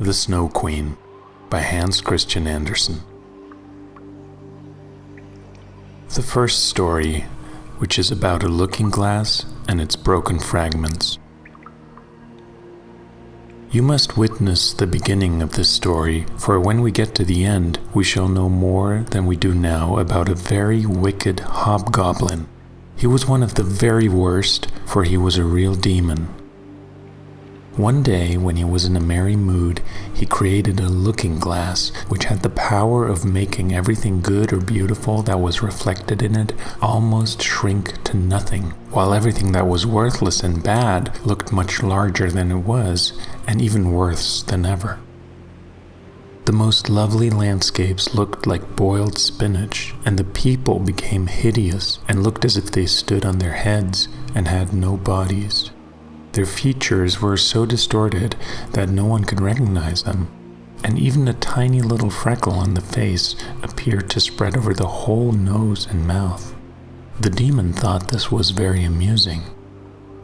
The Snow Queen by Hans Christian Andersen. The first story, which is about a looking glass and its broken fragments. You must witness the beginning of this story, for when we get to the end, we shall know more than we do now about a very wicked hobgoblin. He was one of the very worst, for he was a real demon. One day, when he was in a merry mood, he created a looking glass which had the power of making everything good or beautiful that was reflected in it almost shrink to nothing, while everything that was worthless and bad looked much larger than it was, and even worse than ever. The most lovely landscapes looked like boiled spinach, and the people became hideous and looked as if they stood on their heads and had no bodies. Their features were so distorted that no one could recognize them, and even a tiny little freckle on the face appeared to spread over the whole nose and mouth. The demon thought this was very amusing.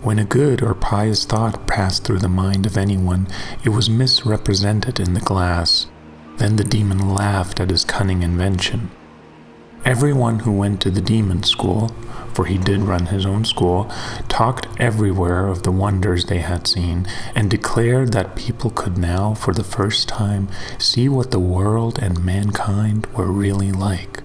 When a good or pious thought passed through the mind of anyone, it was misrepresented in the glass. Then the demon laughed at his cunning invention. Everyone who went to the demon school, for he did run his own school, talked everywhere of the wonders they had seen, and declared that people could now, for the first time, see what the world and mankind were really like.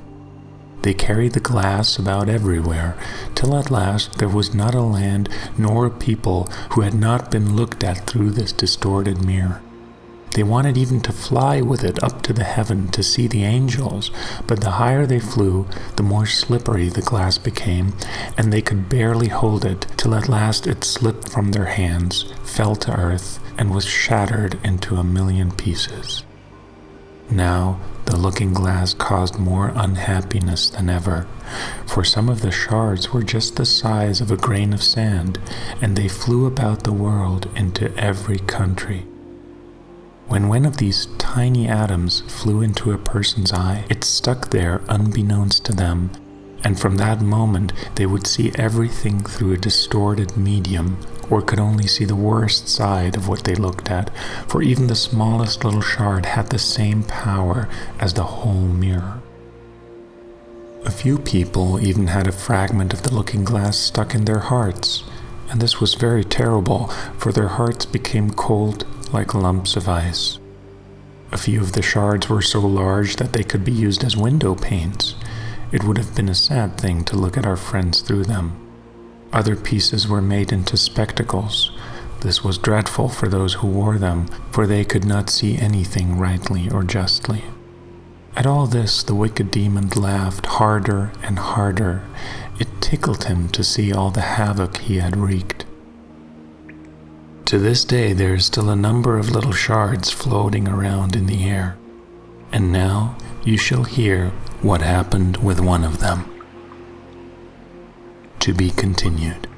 They carried the glass about everywhere, till at last there was not a land nor a people who had not been looked at through this distorted mirror. They wanted even to fly with it up to the heaven to see the angels, but the higher they flew, the more slippery the glass became, and they could barely hold it, till at last it slipped from their hands, fell to earth, and was shattered into a million pieces. Now, the looking glass caused more unhappiness than ever, for some of the shards were just the size of a grain of sand, and they flew about the world into every country. When one of these tiny atoms flew into a person's eye, it stuck there unbeknownst to them, and from that moment they would see everything through a distorted medium, or could only see the worst side of what they looked at, for even the smallest little shard had the same power as the whole mirror. A few people even had a fragment of the looking glass stuck in their hearts, and this was very terrible, for their hearts became cold like lumps of ice. A few of the shards were so large that they could be used as window panes. It would have been a sad thing to look at our friends through them. Other pieces were made into spectacles. This was dreadful for those who wore them, for they could not see anything rightly or justly. At all this, the wicked demon laughed harder and harder. It tickled him to see all the havoc he had wreaked. To this day, there is still a number of little shards floating around in the air. And now you shall hear what happened with one of them. To be continued.